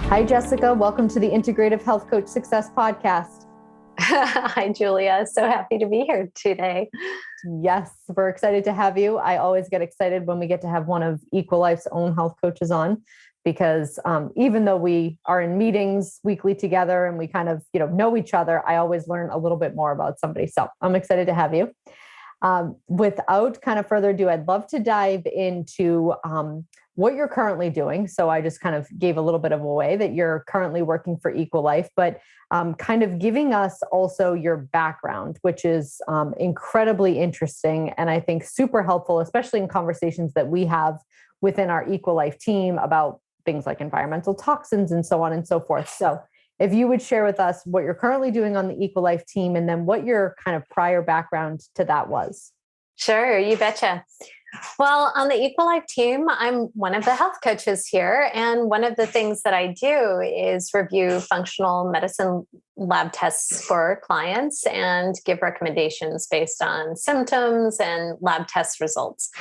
Hi, Jessica. Welcome to the Integrative Health Coach Success Podcast. Hi, Julia. So happy to be here today. Yes, we're excited to have you. I always get excited when we get to have one of EquiLife's own health coaches on, because even though we are in meetings weekly together and we kind of know each other, I always learn a little bit more about somebody. So I'm excited to have you. Without kind of further ado, I'd love to dive into what you're currently doing. So I just kind of gave a little bit of a way that you're currently working for EquiLife, but kind of giving us also your background, which is incredibly interesting and I think super helpful, especially in conversations that we have within our EquiLife team about things like environmental toxins and so on and so forth. So if you would share with us what you're currently doing on the EquiLife team and then what your kind of prior background to that was. Sure, you betcha. Well, on the EquiLife team, I'm one of the health coaches here. And one of the things that I do is review functional medicine lab tests for clients and give recommendations based on symptoms and lab test results.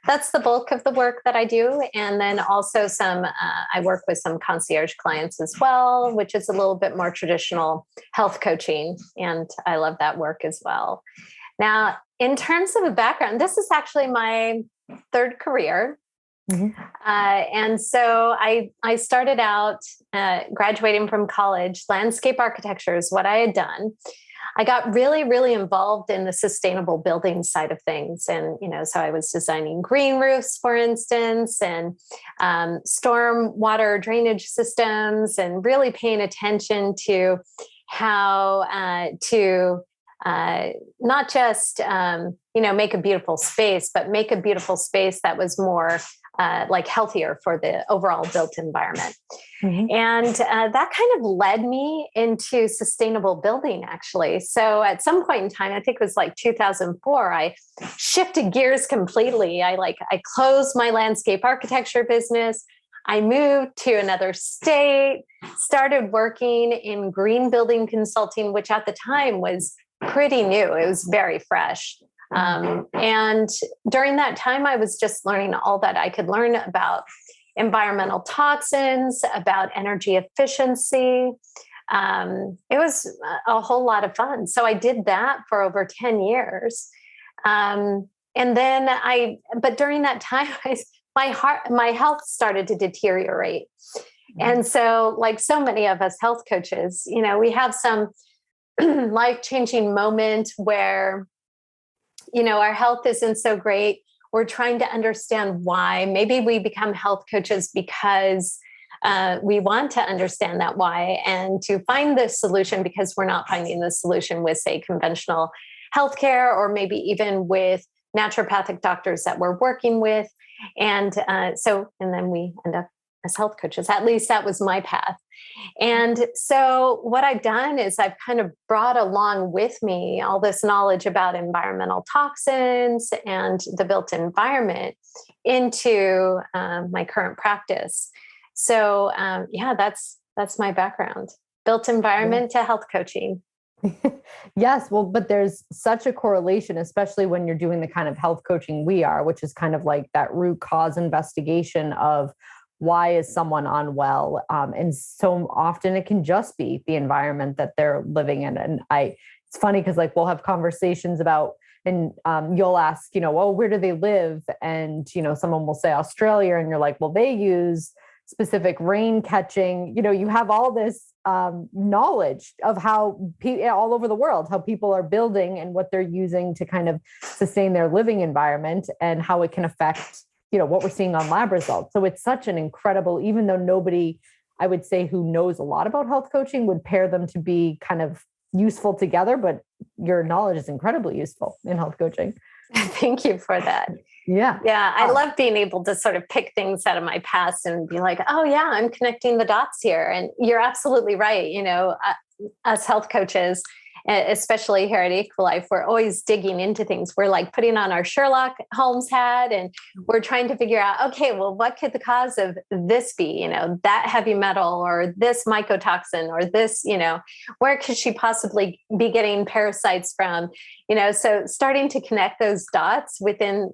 That's the bulk of the work that I do. And then also I work with some concierge clients as well, which is a little bit more traditional health coaching. And I love that work as well. Now, in terms of a background, this is actually my third career. Mm-hmm. And so I started out graduating from college. Landscape architecture is what I had done. I got really, really involved in the sustainable building side of things. And, so I was designing green roofs, for instance, and storm water drainage systems, and really paying attention to how to not just, make a beautiful space, but make a beautiful space that was more healthier for the overall built environment. Mm-hmm. And that kind of led me into sustainable building, actually. So at some point in time, I think it was like 2004, I shifted gears completely. I closed my landscape architecture business. I moved to another state, started working in green building consulting, which at the time was pretty new. It was very fresh. And during that time, I was just learning all that I could learn about environmental toxins, about energy efficiency. It was a whole lot of fun. So I did that for over 10 years. And then but during that time, my health started to deteriorate. And so, like so many of us health coaches, we have some life-changing moment where, our health isn't so great. We're trying to understand why. Maybe we become health coaches because we want to understand that why and to find the solution because we're not finding the solution with, say, conventional healthcare or maybe even with naturopathic doctors that we're working with. And then we end up as health coaches. At least that was my path. And so what I've done is I've kind of brought along with me all this knowledge about environmental toxins and the built environment into my current practice. So that's my background. Built environment to health coaching. Yes. Well, but there's such a correlation, especially when you're doing the kind of health coaching we are, which is kind of like that root cause investigation of why is someone unwell? And so often it can just be the environment that they're living in. And it's funny because we'll have conversations about, and you'll ask, where do they live? And, someone will say Australia. And you're like, well, they use specific rain catching, you have all this knowledge of how all over the world, how people are building and what they're using to kind of sustain their living environment and how it can affect what we're seeing on lab results. So it's such an incredible, even though nobody, I would say, who knows a lot about health coaching would pair them to be kind of useful together, but your knowledge is incredibly useful in health coaching. Thank you for that. Yeah. Yeah. I love being able to sort of pick things out of my past and be like, oh yeah, I'm connecting the dots here. And you're absolutely right. Us health coaches, especially here at EquiLife, we're always digging into things. We're like putting on our Sherlock Holmes hat and we're trying to figure out, okay, well, what could the cause of this be? That heavy metal or this mycotoxin or this, where could she possibly be getting parasites from? So starting to connect those dots within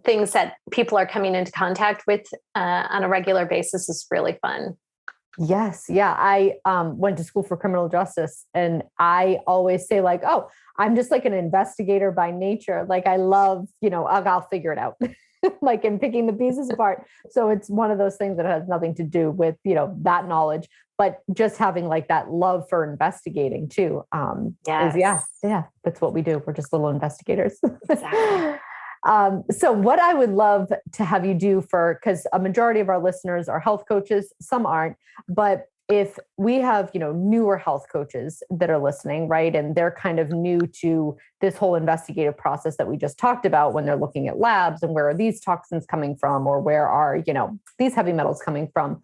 things that people are coming into contact with on a regular basis is really fun. Yes. Yeah. I went to school for criminal justice, and I always say like, oh, I'm just like an investigator by nature. Like I love, I'll figure it out. Like in picking the pieces apart. So it's one of those things that has nothing to do with, that knowledge, but just having like that love for investigating too. Is Yes, yeah, that's what we do. We're just little investigators. exactly. So what I would love to have you do because a majority of our listeners are health coaches, some aren't, but if we have, newer health coaches that are listening, right, and they're kind of new to this whole investigative process that we just talked about when they're looking at labs and where are these toxins coming from, or where are, these heavy metals coming from.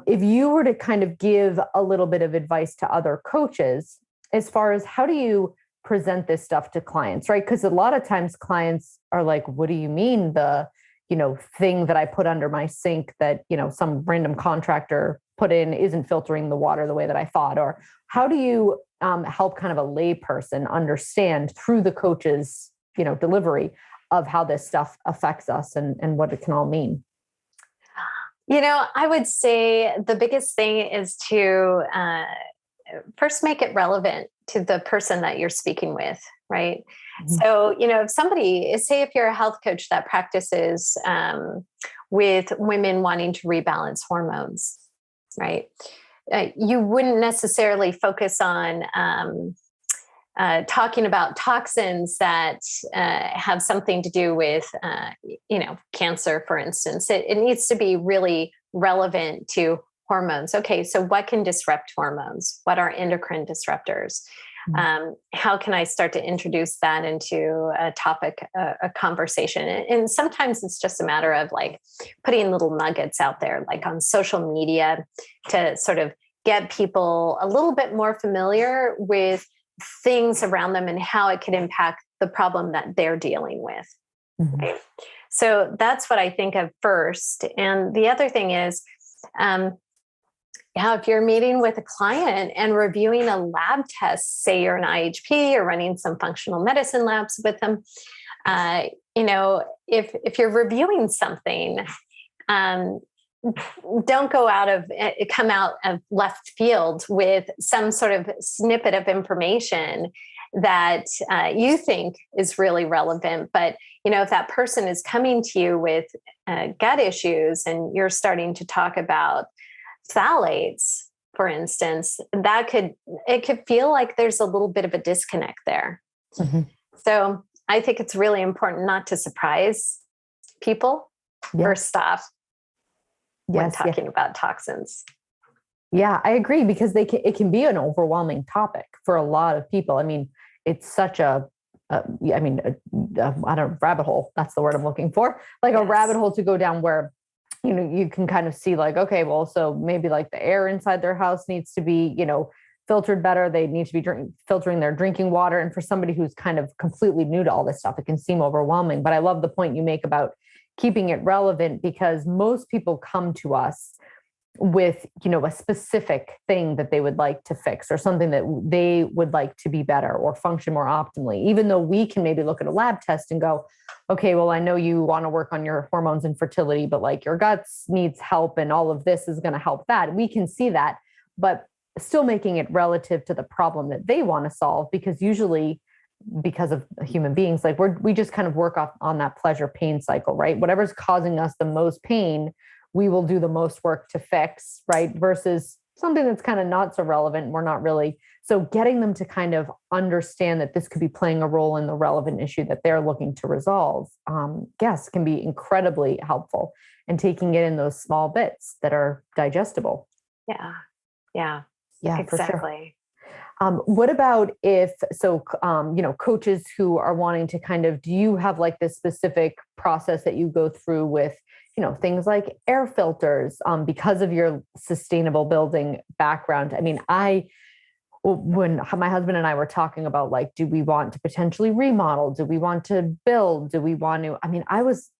If you were to kind of give a little bit of advice to other coaches as far as how do you present this stuff to clients, right? Because a lot of times clients are like, what do you mean the, thing that I put under my sink that, some random contractor put in isn't filtering the water the way that I thought? Or how do you help kind of a lay person understand through the coach's, delivery of how this stuff affects us and what it can all mean? I would say the biggest thing is to first make it relevant to the person that you're speaking with, right? Mm-hmm. So, if you're a health coach that practices with women wanting to rebalance hormones, right? You wouldn't necessarily focus on talking about toxins that have something to do with, cancer, for instance. It needs to be really relevant to hormones. Okay, so what can disrupt hormones? What are endocrine disruptors? How can I start to introduce that into a topic, a conversation? And sometimes it's just a matter of like putting little nuggets out there, like on social media, to sort of get people a little bit more familiar with things around them and how it could impact the problem that they're dealing with. Mm-hmm. Right? So that's what I think of first. And the other thing is, if you're meeting with a client and reviewing a lab test, say you're an IHP or running some functional medicine labs with them, if you're reviewing something, don't come out of left field with some sort of snippet of information that you think is really relevant. But, if that person is coming to you with gut issues and you're starting to talk about phthalates, for instance, it could feel like there's a little bit of a disconnect there. Mm-hmm. So I think it's really important not to surprise people, first off, when talking about toxins. Yeah, I agree, because it can be an overwhelming topic for a lot of people. I mean, it's such a rabbit hole. That's the word I'm looking for. Like a rabbit hole to go down where, you can kind of see like, okay, well, so maybe like the air inside their house needs to be, filtered better. They need to be filtering their drinking water. And for somebody who's kind of completely new to all this stuff, it can seem overwhelming. But I love the point you make about keeping it relevant, because most people come to us with, a specific thing that they would like to fix, or something that they would like to be better or function more optimally, even though we can maybe look at a lab test and go, okay, well, I know you want to work on your hormones and fertility, but like your guts needs help and all of this is going to help that. We can see that, but still making it relative to the problem that they want to solve, because usually, because of human beings, like we just kind of work off on that pleasure pain cycle, right? Whatever's causing us the most pain, we will do the most work to fix, right? Versus something that's kind of not so relevant. We're not really. So getting them to kind of understand that this could be playing a role in the relevant issue that they're looking to resolve, can be incredibly helpful, and taking it in those small bits that are digestible. Yeah, exactly. For sure. What about coaches who are wanting to kind of, do you have like this specific process that you go through with, things like air filters, because of your sustainable building background? I mean, when my husband and I were talking about like, do we want to potentially remodel? Do we want to build? Do we want to,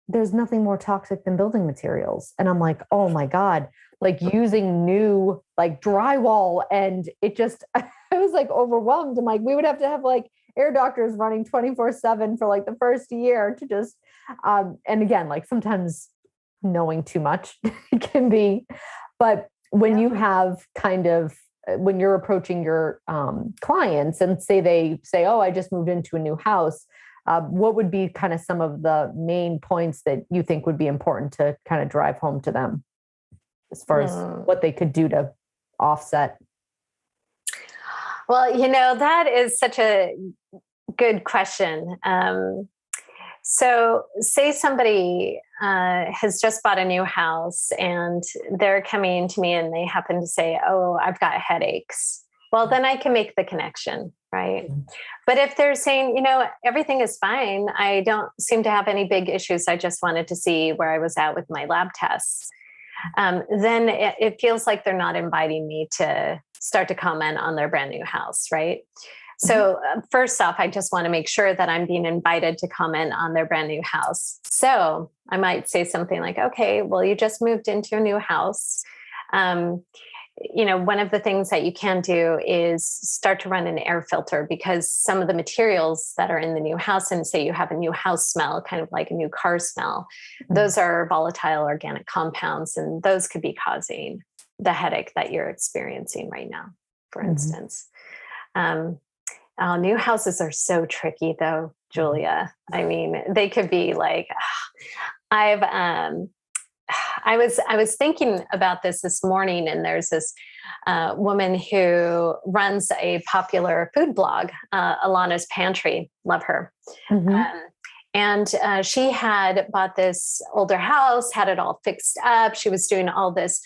there's nothing more toxic than building materials. And I'm like, oh my God, like using new like drywall, and it just, I was like overwhelmed. I'm like, we would have to have like air doctors running 24/7 for like the first year to just, and again, like sometimes knowing too much can be, but when you have kind of, when you're approaching your clients and they say, oh, I just moved into a new house, what would be kind of some of the main points that you think would be important to kind of drive home to them as far as what they could do to offset? Well, that is such a good question. So say somebody has just bought a new house and they're coming to me and they happen to say, oh, I've got headaches. Well, then I can make the connection, right? But if they're saying, everything is fine, I don't seem to have any big issues, I just wanted to see where I was at with my lab tests, then it feels like they're not inviting me to start to comment on their brand new house, right? So first off, I just want to make sure that I'm being invited to comment on their brand new house. So I might say something like, okay, well, you just moved into a new house. One of the things that you can do is start to run an air filter, because some of the materials that are in the new house, and say you have a new house smell, kind of like a new car smell, those are volatile organic compounds, and those could be causing the headache that you're experiencing right now, for instance. New houses are so tricky though, Julia. I mean, they could be like, I was thinking about this morning, and there's this woman who runs a popular food blog, Alana's Pantry. Love her. And she had bought this older house, had it all fixed up. She was doing all this.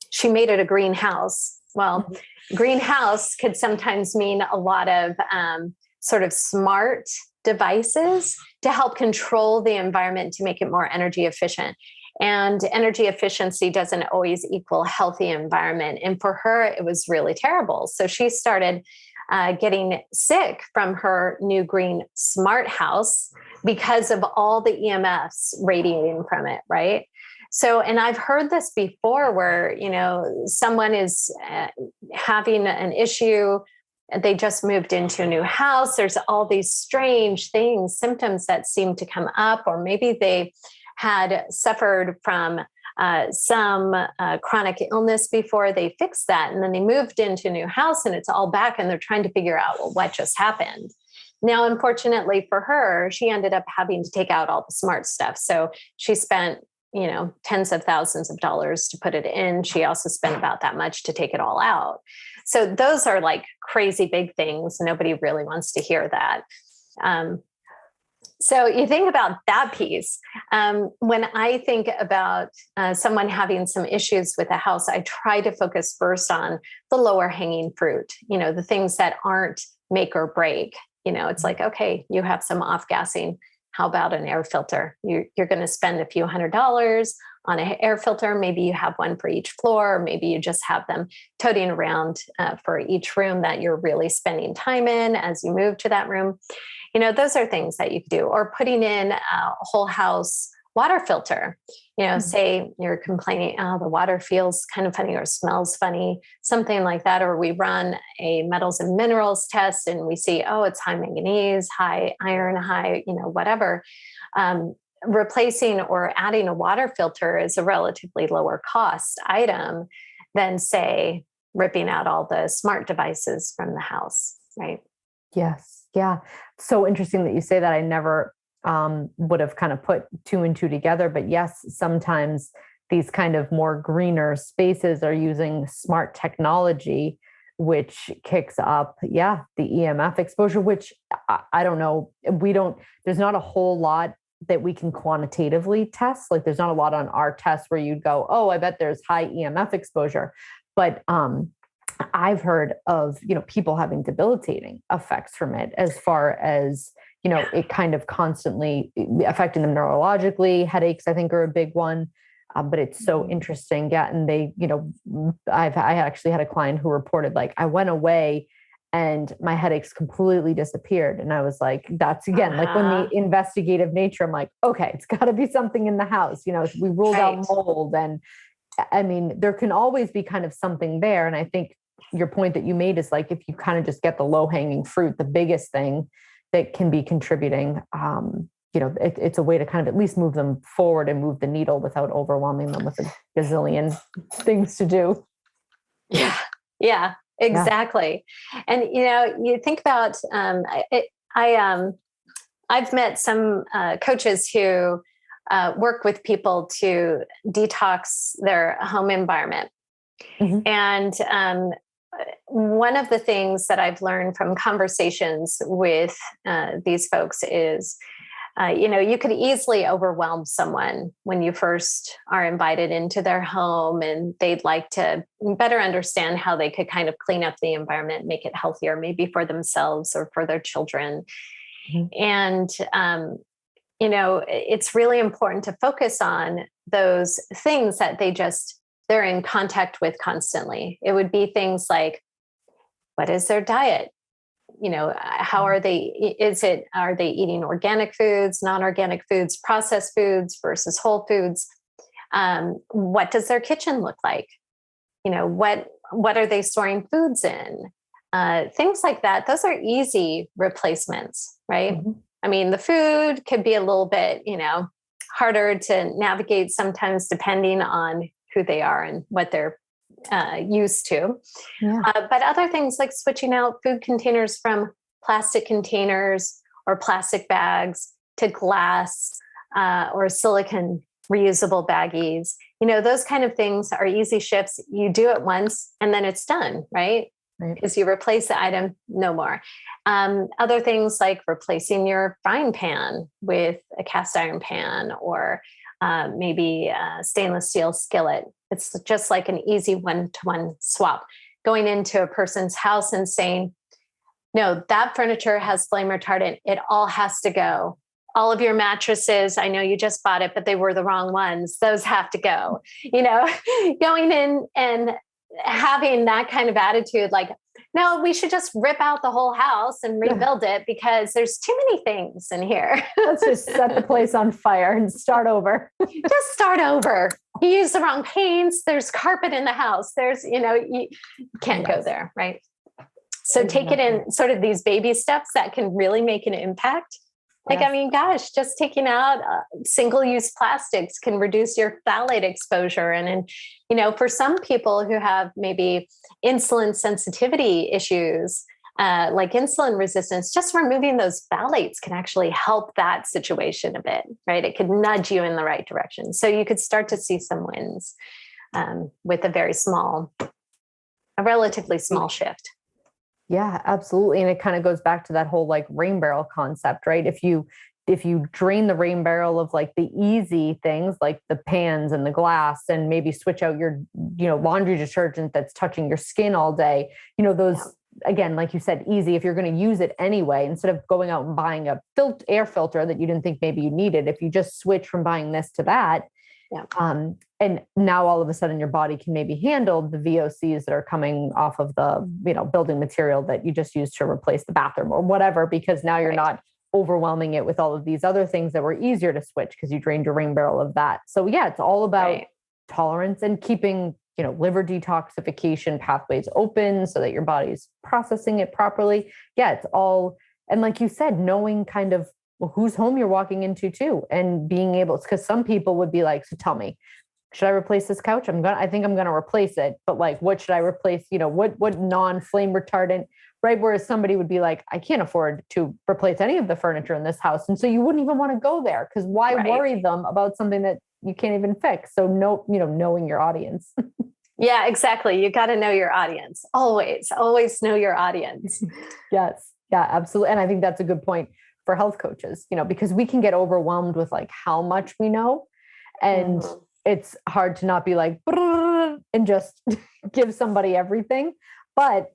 She made it a greenhouse. Well, greenhouse could sometimes mean a lot of sort of smart devices to help control the environment to make it more energy efficient. And energy efficiency doesn't always equal healthy environment. And for her, it was really terrible. So she started getting sick from her new green smart house because of all the EMFs radiating from it, right? So, and I've heard this before where, someone is having an issue, they just moved into a new house. There's all these strange things, symptoms that seem to come up, or maybe they had suffered from some chronic illness before they fixed that. And then they moved into a new house and it's all back, and they're trying to figure out, well, what just happened? Now, unfortunately for her, she ended up having to take out all the smart stuff. So she spent tens of thousands of dollars to put it in. She also spent about that much to take it all out. So those are like crazy big things. Nobody really wants to hear that. So you think about that piece. When I think about someone having some issues with a house, I try to focus first on the lower hanging fruit, the things that aren't make or break. It's like, okay, you have some off-gassing. How about an air filter? You're going to spend a few $100s on an air filter. Maybe you have one for each floor, or maybe you just have them toting around for each room that you're really spending time in as you move to that room. Those are things that you could do. Or putting in a whole house water filter. Say you're complaining, oh, the water feels kind of funny or smells funny, something like that. Or we run a metals and minerals test and we see, oh, it's high manganese, high iron, high, whatever. Replacing or adding a water filter is a relatively lower cost item than, say, ripping out all the smart devices from the house, right? Yes. Yeah. So interesting that you say that. I never would have kind of put two and two together, but yes, sometimes these kind of more greener spaces are using smart technology, which kicks up, the EMF exposure, which I don't know. There's not a whole lot that we can quantitatively test. Like there's not a lot on our test where you'd go, oh, I bet there's high EMF exposure. But I've heard of, people having debilitating effects from it, as far as, it kind of constantly affecting them neurologically. Headaches, I think, are a big one. But it's so interesting. Yeah. And they, I actually had a client who reported, like, I went away and my headaches completely disappeared. And I was like, that's again, like when the investigative nature, I'm like, okay, it's gotta be something in the house. We ruled out mold. And I mean, there can always be kind of something there. And I think your point that you made is like, if you kind of just get the low hanging fruit, the biggest thing that can be contributing, it's a way to kind of at least move them forward and move the needle without overwhelming them with a gazillion things to do. Yeah. Yeah, exactly. Yeah. And, you think about, I've met some coaches who work with people to detox their home environment. Mm-hmm. And one of the things that I've learned from conversations with these folks is, you could easily overwhelm someone when you first are invited into their home and they'd like to better understand how they could kind of clean up the environment, make it healthier, maybe for themselves or for their children. Mm-hmm. And, it's really important to focus on those things that they're in contact with constantly. It would be things like, what is their diet? How are they, are they eating organic foods, non-organic foods, processed foods versus whole foods? What does their kitchen look like? What are they storing foods in? Things like that. Those are easy replacements, right? Mm-hmm. I mean, the food could be a little bit, harder to navigate sometimes depending on who they are and what they're used to. Yeah. But other things like switching out food containers from plastic containers or plastic bags to glass or silicone reusable baggies, those kind of things are easy shifts. You do it once and then it's done, right? Because you replace the item, no more. Other things like replacing your frying pan with a cast iron pan or maybe a stainless steel skillet. It's just like an easy one-to-one swap. Going into a person's house and saying, no, that furniture has flame retardant. It all has to go. All of your mattresses, I know you just bought it, but they were the wrong ones. Those have to go. Going in and having that kind of attitude, like, no, we should just rip out the whole house and rebuild it because there's too many things in here. Let's just set the place on fire and start over. Just start over. You used the wrong paints. There's carpet in the house. There's, you can't go there, right? So take it in sort of these baby steps that can really make an impact. Like, I mean, gosh, just taking out single-use plastics can reduce your phthalate exposure. And for some people who have maybe insulin sensitivity issues, like insulin resistance, just removing those phthalates can actually help that situation a bit, right? It could nudge you in the right direction. So you could start to see some wins with a relatively small shift. Yeah, absolutely. And it kind of goes back to that whole like rain barrel concept, right? If you drain the rain barrel of like the easy things like the pans and the glass and maybe switch out your, laundry detergent that's touching your skin all day, those, again, like you said, easy, if you're going to use it anyway, instead of going out and buying a air filter that you didn't think maybe you needed, if you just switch from buying this to that, and now all of a sudden your body can maybe handle the VOCs that are coming off of the, building material that you just used to replace the bathroom or whatever, because now you're not overwhelming it with all of these other things that were easier to switch because you drained your rain barrel of that. So yeah, it's all about tolerance and keeping, liver detoxification pathways open so that your body's processing it properly. Yeah, it's all, and like you said, knowing kind of whose home you're walking into too, and being able, because some people would be like, so tell me, should I replace this couch? I think I'm going to replace it, but like, what should I replace? What non-flame retardant, right? Whereas somebody would be like, I can't afford to replace any of the furniture in this house. And so you wouldn't even want to go there because why worry them about something that you can't even fix? So knowing your audience. Yeah, exactly. You got to know your audience. Always know your audience. Yes. Yeah, absolutely. And I think that's a good point for health coaches, because we can get overwhelmed with like how much we know. And it's hard to not be like, and just give somebody everything. But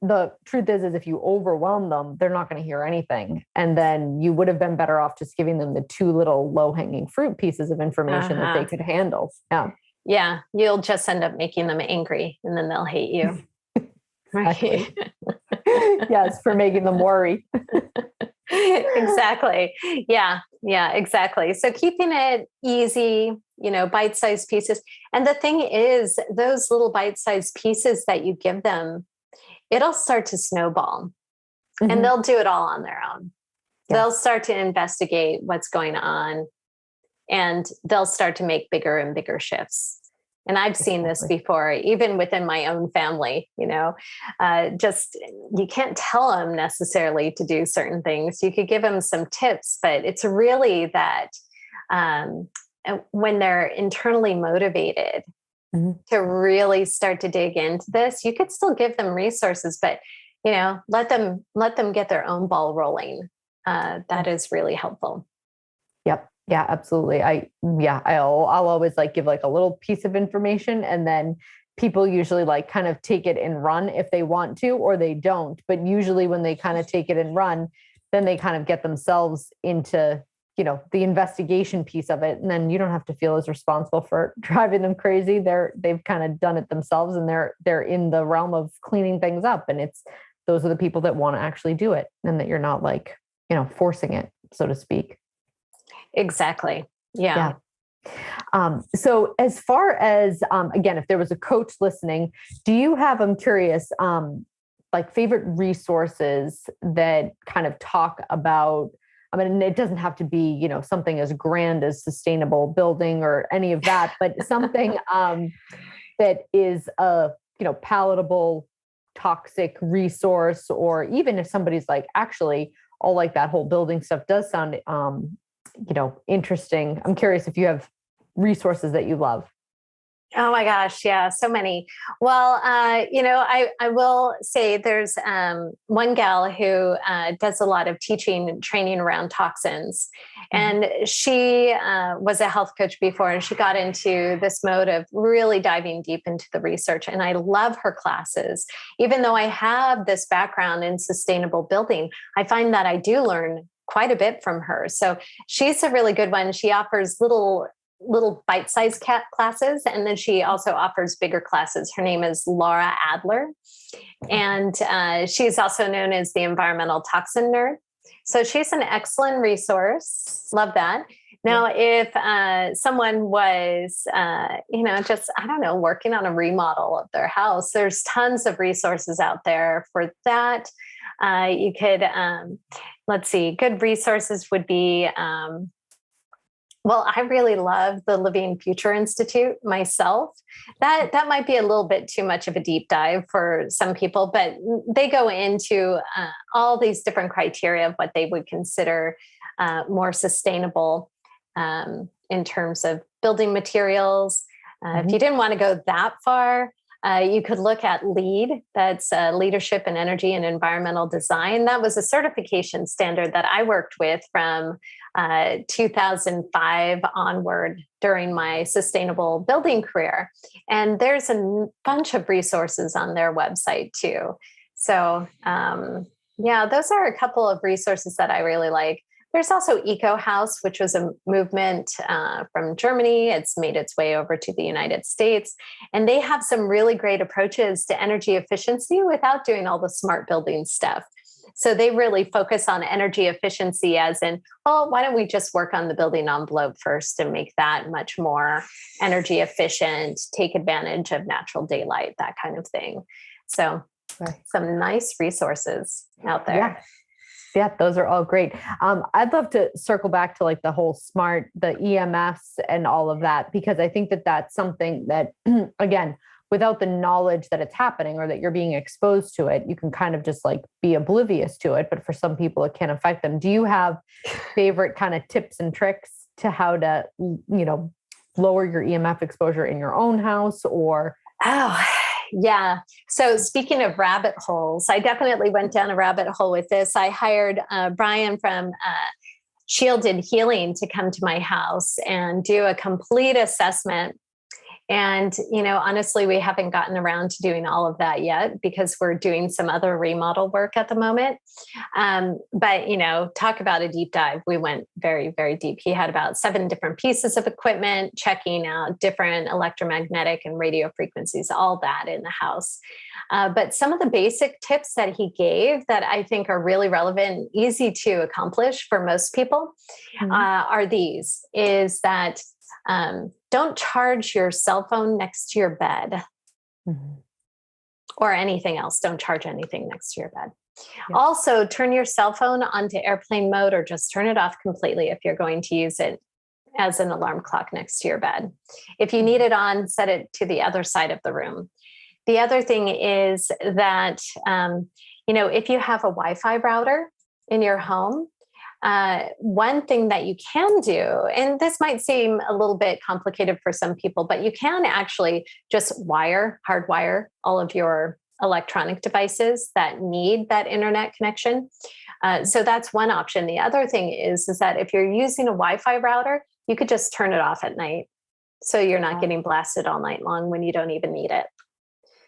the truth is if you overwhelm them, they're not going to hear anything. And then you would have been better off just giving them the two little low-hanging fruit pieces of information that they could handle. Yeah. Yeah. You'll just end up making them angry and then they'll hate you. Right. Yes. For making them worry. Exactly. Yeah, exactly. So keeping it easy, bite-sized pieces. And the thing is, those little bite-sized pieces that you give them, it'll start to snowball and they'll do it all on their own. they'll start to investigate what's going on, and they'll start to make bigger and bigger shifts. And I've seen this before, even within my own family, just you can't tell them necessarily to do certain things. You could give them some tips, but it's really that when they're internally motivated to really start to dig into this, you could still give them resources, but let them get their own ball rolling. That is really helpful. Yep. Yeah, absolutely. I'll always give a little piece of information, and then people usually kind of take it and run if they want to, or they don't. But usually when they kind of take it and run, then they kind of get themselves into, the investigation piece of it. And then you don't have to feel as responsible for driving them crazy. They've kind of done it themselves, and they're in the realm of cleaning things up. And those are the people that want to actually do it, and that you're not forcing it, so to speak. Exactly. Yeah. So as far as, again, if there was a coach listening, do you have, I'm curious, favorite resources that kind of talk about, it doesn't have to be, something as grand as sustainable building or any of that, but something that is a, palatable, toxic resource, or even if somebody's actually, all that whole building stuff does sound, interesting. I'm curious if you have resources that you love. Oh my gosh. Yeah. So many. Well, I will say there's one gal who does a lot of teaching and training around toxins. And she was a health coach before, and she got into this mode of really diving deep into the research. And I love her classes. Even though I have this background in sustainable building, I find that I do learn quite a bit from her. So she's a really good one. She offers little bite-sized classes, and then she also offers bigger classes. Her name is Laura Adler, and she's also known as the environmental toxin nerd. So she's an excellent resource. Love that. Now, if someone was, just, I don't know, working on a remodel of their house, there's tons of resources out there for that. You could, let's see, good resources would be, I really love the Living Future Institute myself. That might be a little bit too much of a deep dive for some people, but they go into all these different criteria of what they would consider more sustainable in terms of building materials. If you didn't want to go that far, you could look at LEED, that's Leadership in Energy and Environmental Design. That was a certification standard that I worked with from 2005 onward during my sustainable building career. And there's a bunch of resources on their website too. So those are a couple of resources that I really like. There's also Eco House, which was a movement from Germany. It's made its way over to the United States. And they have some really great approaches to energy efficiency without doing all the smart building stuff. So they really focus on energy efficiency as in, why don't we just work on the building envelope first and make that much more energy efficient, take advantage of natural daylight, that kind of thing. So some nice resources out there. Yeah, those are all great. I'd love to circle back to the whole the EMFs and all of that, because I think that that's something that, again, without the knowledge that it's happening or that you're being exposed to it, you can kind of just be oblivious to it. But for some people, it can affect them. Do you have favorite kind of tips and tricks to how to, lower your EMF exposure in your own house or? Yeah. So speaking of rabbit holes, I definitely went down a rabbit hole with this. I hired Brian from Shielded Healing to come to my house and do a complete assessment. And, honestly, we haven't gotten around to doing all of that yet because we're doing some other remodel work at the moment. But, talk about a deep dive. We went very, very deep. He had about 7 different pieces of equipment, checking out different electromagnetic and radio frequencies, all that in the house. But some of the basic tips that he gave that I think are really relevant and easy to accomplish for most people are these, is that don't charge your cell phone next to your bed or anything else. Don't charge anything next to your bed. Yeah. Also, turn your cell phone onto airplane mode or just turn it off completely if you're going to use it as an alarm clock next to your bed. If you need it on, set it to the other side of the room. The other thing is that, if you have a Wi-Fi router in your home, one thing that you can do, and this might seem a little bit complicated for some people, but you can actually just hardwire all of your electronic devices that need that internet connection. So that's one option. The other thing is that if you're using a Wi-Fi router, you could just turn it off at night. So you're not getting blasted all night long when you don't even need it.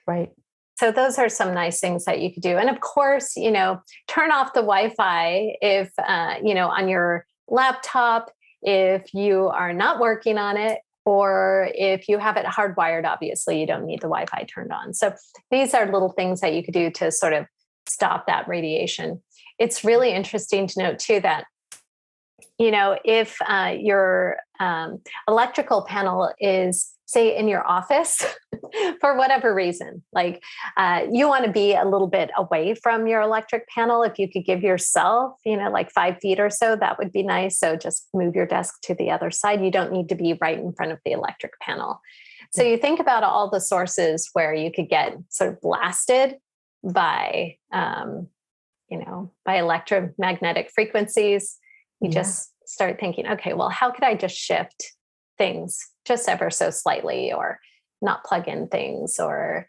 Right. So those are some nice things that you could do. And of course, turn off the Wi-Fi if, on your laptop, if you are not working on it, or if you have it hardwired, obviously you don't need the Wi-Fi turned on. So these are little things that you could do to sort of stop that radiation. It's really interesting to note too that, if your electrical panel is, say, in your office for whatever reason, like you want to be a little bit away from your electric panel. If you could give yourself, like 5 feet or so, that would be nice. So just move your desk to the other side. You don't need to be right in front of the electric panel. So you think about all the sources where you could get sort of blasted by, by electromagnetic frequencies. You just start thinking, okay, well, how could I just shift things just ever so slightly, or not plug in things, or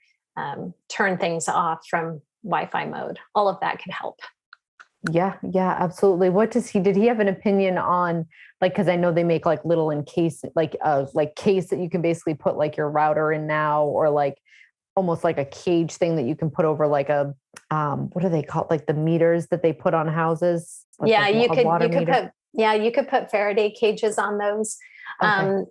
turn things off from Wi-Fi mode? All of that could help. Yeah, absolutely. Did he have an opinion on, like, because I know they make like little case that you can basically put like your router in now, or like almost like a cage thing that you can put over like a, what do they call it? Like the meters that they put on houses? You could put Faraday cages on those. Okay.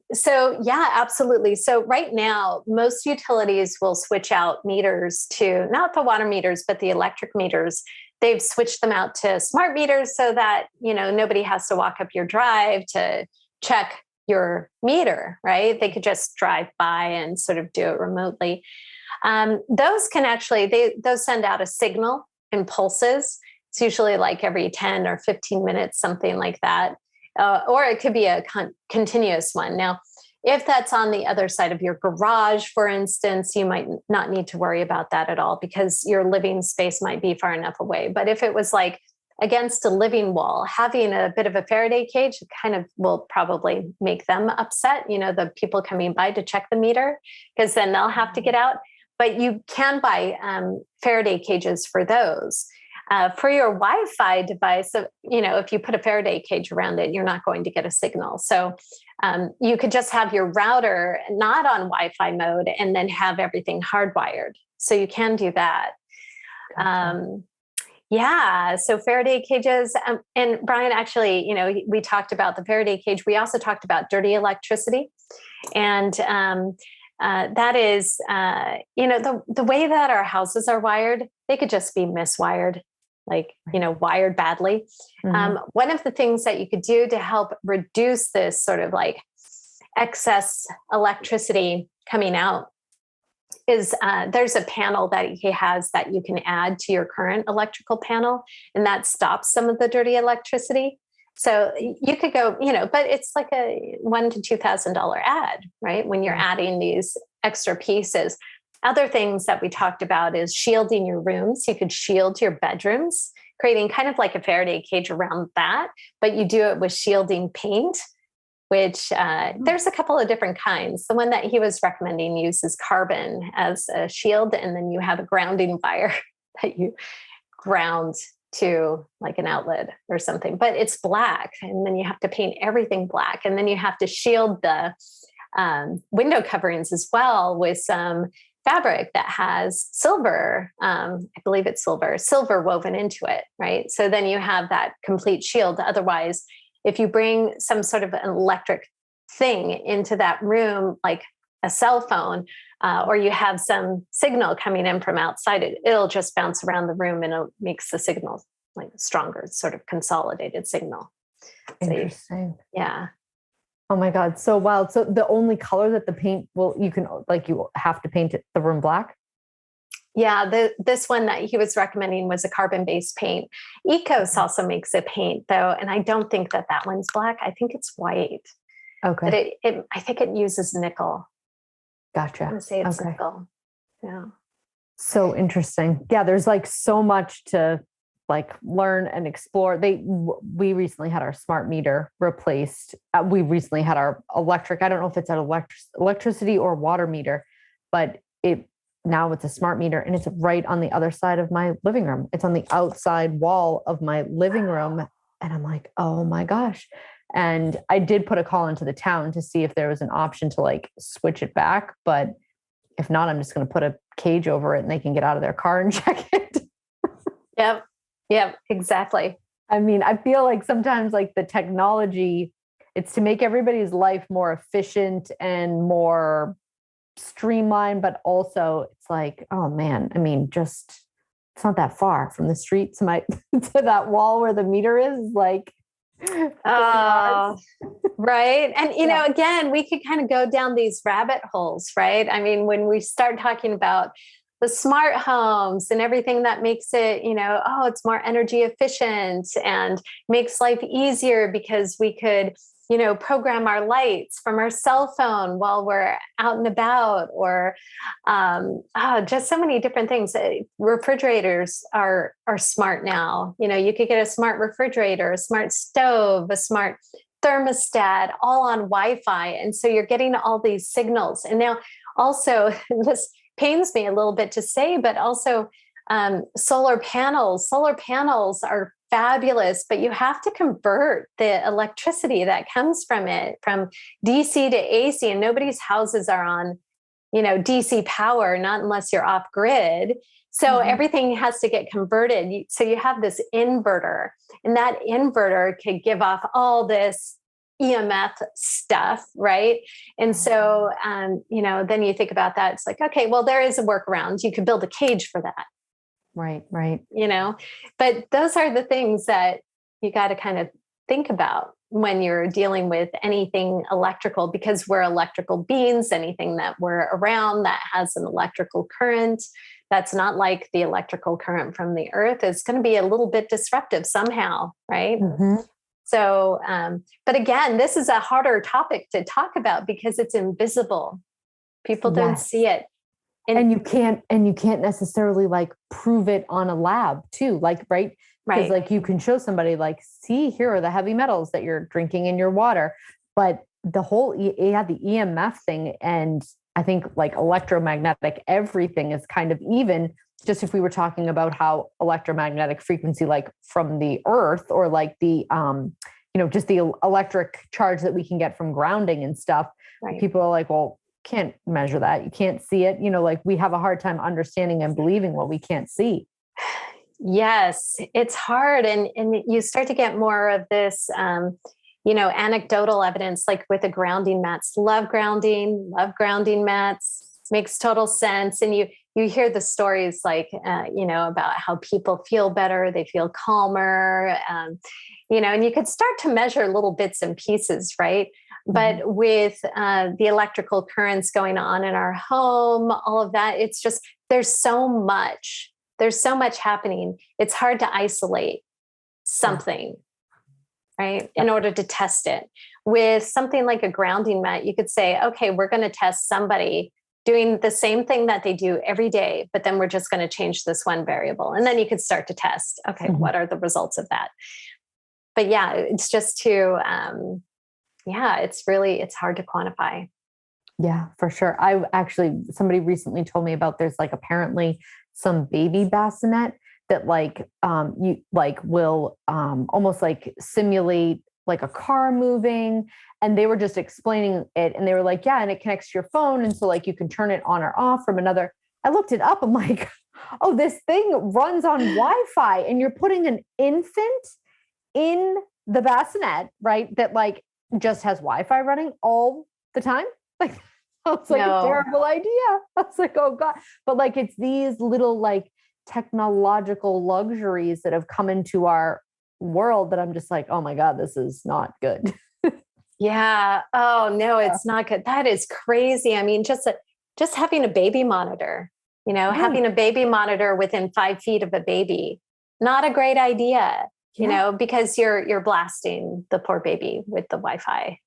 Absolutely. So right now, most utilities will switch out meters to not the water meters, but the electric meters. They've switched them out to smart meters so that, nobody has to walk up your drive to check your meter, right? They could just drive by and sort of do it remotely. Those can actually, those send out a signal in pulses. It's usually like every 10 or 15 minutes, something like that. Or it could be a continuous one. Now, if that's on the other side of your garage, for instance, you might not need to worry about that at all because your living space might be far enough away. But if it was like against a living wall, having a bit of a Faraday cage kind of will probably make them upset, the people coming by to check the meter, because then they'll have to get out. But you can buy Faraday cages for those. For your Wi-Fi device, if you put a Faraday cage around it, you're not going to get a signal. So you could just have your router not on Wi-Fi mode and then have everything hardwired. So you can do that. Gotcha. So Faraday cages. And Brian, actually, we talked about the Faraday cage. We also talked about dirty electricity. And that is, the way that our houses are wired, they could just be miswired. Wired badly. Mm-hmm. One of the things that you could do to help reduce this sort of like excess electricity coming out is there's a panel that he has that you can add to your current electrical panel, and that stops some of the dirty electricity. So you could go, but it's like a $1,000 to $2,000 ad, right? When you're adding these extra pieces. Other things that we talked about is shielding your rooms. You could shield your bedrooms, creating kind of like a Faraday cage around that, but you do it with shielding paint, which there's a couple of different kinds. The one that he was recommending uses carbon as a shield, and then you have a grounding wire that you ground to like an outlet or something, but it's black. And then you have to paint everything black. And then you have to shield the window coverings as well with some fabric that has silver, I believe it's silver woven into it, right? So then you have that complete shield. Otherwise, if you bring some sort of an electric thing into that room, like a cell phone, or you have some signal coming in from outside, it'll just bounce around the room and it makes the signal like stronger, sort of consolidated signal. Interesting. Yeah. Oh my God. So wild. So the only color that the paint you have to paint the room black? Yeah, this one that he was recommending was a carbon-based paint. Ecos also makes a paint though, and I don't think that one's black. I think it's white, but Okay. I think it uses nickel. Gotcha. I'm gonna say it's Okay. nickel. Yeah. So interesting. Yeah, there's like so much to like learn and explore. We recently had our smart meter replaced. We recently had our electric. I don't know if it's an electricity or water meter, but now it's a smart meter and it's right on the other side of my living room. It's on the outside wall of my living room, and I'm like, oh my gosh. And I did put a call into the town to see if there was an option to like switch it back, but if not, I'm just going to put a cage over it and they can get out of their car and check it. Yep. Yep. Exactly. I mean, I feel like sometimes like the technology, it's to make everybody's life more efficient and more streamlined, but also it's like, oh man, I mean, just it's not that far from the street to my to that wall where the meter is like 4 yards. Right. And, you Yeah. know, again, we could kind of go down these rabbit holes, right? I mean, when we start talking about the smart homes and everything that makes it, you know, oh, it's more energy efficient and makes life easier because we could, you know, program our lights from our cell phone while we're out and about, or just so many different things. Refrigerators are smart now. You know, you could get a smart refrigerator, a smart stove, a smart thermostat, all on Wi-Fi. And so you're getting all these signals. And now also, this pains me a little bit to say, but also solar panels. Solar panels are fabulous, but you have to convert the electricity that comes from it from DC to AC, and nobody's houses are on, you know, DC power, not unless you're off grid. So everything has to get converted. So you have this inverter, and that inverter could give off all this EMF stuff, right? And so, you know, then you think about that. It's like, okay, well, there is a workaround. You could build a cage for that. Right. Right. You know, but those are the things that you got to kind of think about when you're dealing with anything electrical, because we're electrical beings. Anything that we're around that has an electrical current that's not like the electrical current from the earth is going to be a little bit disruptive somehow, right? So, but again, this is a harder topic to talk about because it's invisible. People don't see it. And you can't necessarily like prove it on a lab too, like, right? Because like you can show somebody like, see, here are the heavy metals that you're drinking in your water. But the whole, the EMF thing, and I think like electromagnetic, everything is kind of even, just if we were talking about how electromagnetic frequency, like from the earth, or like the, you know, just the electric charge that we can get from grounding and stuff. Right. People are like, well, can't measure that. You can't see it. You know, like we have a hard time understanding and believing what we can't see. Yes, it's hard. And you start to get more of this, you know, anecdotal evidence, like with the grounding mats. Love grounding mats, makes total sense. And you hear the stories like, you know, about how people feel better, they feel calmer, you know, and you could start to measure little bits and pieces, right? But with the electrical currents going on in our home, all of that, it's just, there's so much happening. It's hard to isolate something, right? In order to test it. With something like a grounding mat, you could say, okay, we're going to test somebody doing the same thing that they do every day, but then we're just going to change this one variable. And then you could start to test, okay, what are the results of that? But yeah, it's just too, it's hard to quantify. Yeah, for sure. Somebody recently told me about, there's like apparently some baby bassinet that like, you like will almost like simulate like a car moving. And they were just explaining it. And they were like, yeah, and it connects to your phone. And so like you can turn it on or off from another. I looked it up. I'm like, oh, this thing runs on Wi-Fi, and you're putting an infant in the bassinet, right? That like just has Wi-Fi running all the time. Like, it's like a terrible idea. I was like, oh God. But like, it's these little like technological luxuries that have come into our world that I'm just like, oh my God, this is not good. Yeah. Oh no, it's not good. That is crazy. I mean, just having a baby monitor, Having a baby monitor within 5 feet of a baby, not a great idea, because you're blasting the poor baby with the Wi-Fi.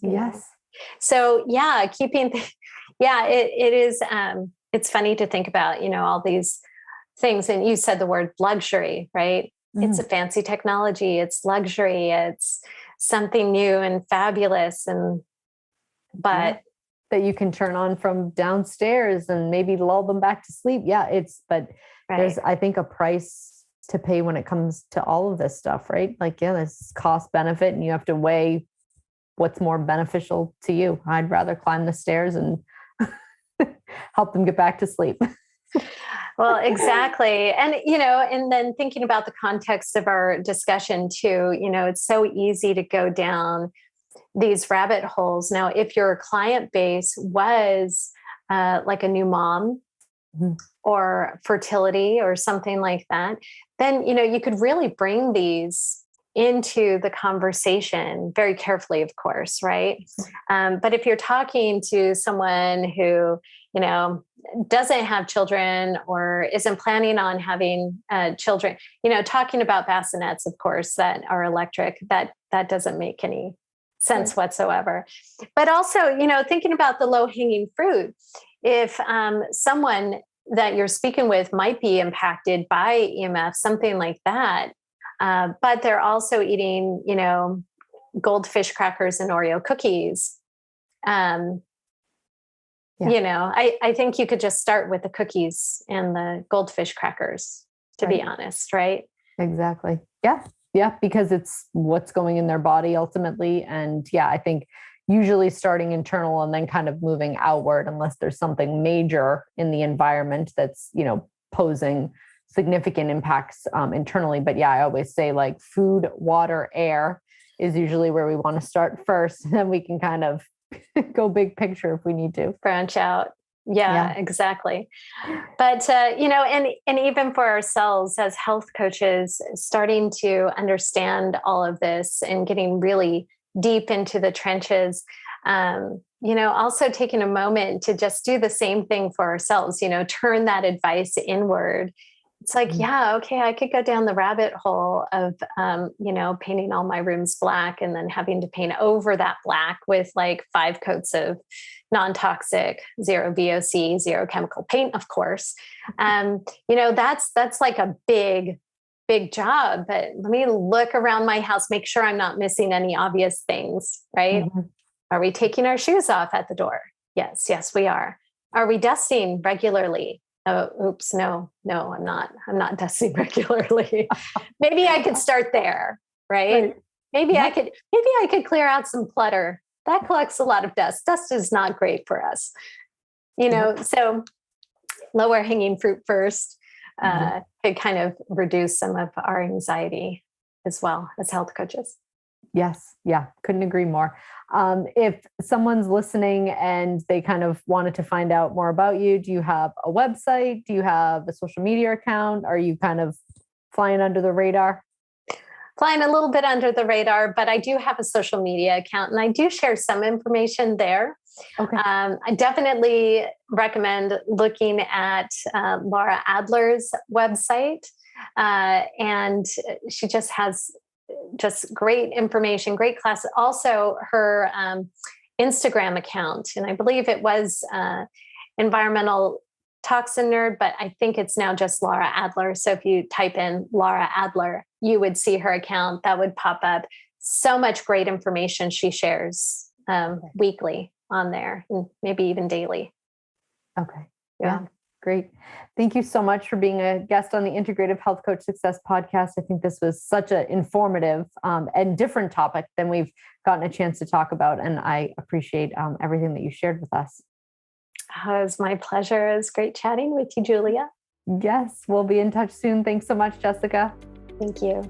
Yes. So it is, it's funny to think about, all these things. And you said the word luxury, right? It's a fancy technology. It's luxury. It's something new and fabulous. But that you can turn on from downstairs and maybe lull them back to sleep. There's, I think, a price to pay when it comes to all of this stuff, right? This cost benefit, and you have to weigh what's more beneficial to you. I'd rather climb the stairs and help them get back to sleep. Well, exactly. And, and then thinking about the context of our discussion too, it's so easy to go down these rabbit holes. Now, if your client base was like a new mom or fertility or something like that, then, you could really bring these into the conversation very carefully, of course, right? But if you're talking to someone who, doesn't have children or isn't planning on having children, talking about bassinets, of course, that are electric, that doesn't make any sense whatsoever. But also, thinking about the low-hanging fruit, if someone that you're speaking with might be impacted by EMF, something like that, but they're also eating, goldfish crackers and Oreo cookies. I think you could just start with the cookies and the goldfish crackers, to be honest, right? Exactly. Yeah, because it's what's going in their body ultimately. And I think usually starting internal and then kind of moving outward, unless there's something major in the environment that's, posing significant impacts internally. But I always say food, water, air is usually where we want to start first. And then we can kind of go big picture if we need to. Branch out. Yeah, exactly. But, and even for ourselves as health coaches, starting to understand all of this and getting really deep into the trenches, also taking a moment to just do the same thing for ourselves, turn that advice inward. It's like, okay, I could go down the rabbit hole of, painting all my rooms black and then having to paint over that black with 5 coats of non-toxic, 0 VOC, 0 chemical paint, of course. That's like a big job, but let me look around my house, make sure I'm not missing any obvious things, right? Mm-hmm. Are we taking our shoes off at the door? Yes, we are. Are we dusting regularly? Oh, oops, no, I'm not. I'm not dusting regularly. Maybe I could start there, right? Maybe I could clear out some clutter. That collects a lot of dust. Dust is not great for us, so lower hanging fruit first could kind of reduce some of our anxiety as well as health coaches. Yes. Yeah. Couldn't agree more. If someone's listening and they kind of wanted to find out more about you, do you have a website? Do you have a social media account? Are you kind of flying under the radar? Flying a little bit under the radar, but I do have a social media account and I do share some information there. Okay. I definitely recommend looking at Laura Adler's website. And she just has great information, great class. Also her Instagram account, and I believe it was Environmental Toxin Nerd, but I think it's now just Laura Adler. So if you type in Laura Adler, you would see her account. That would pop up. So much great information she shares weekly on there, and maybe even daily. Okay. Yeah. Great. Thank you so much for being a guest on the Integrative Health Coach Success Podcast. I think this was such an informative and different topic than we've gotten a chance to talk about. And I appreciate everything that you shared with us. Oh, it was my pleasure. It was great chatting with you, Julia. Yes, we'll be in touch soon. Thanks so much, Jessica. Thank you.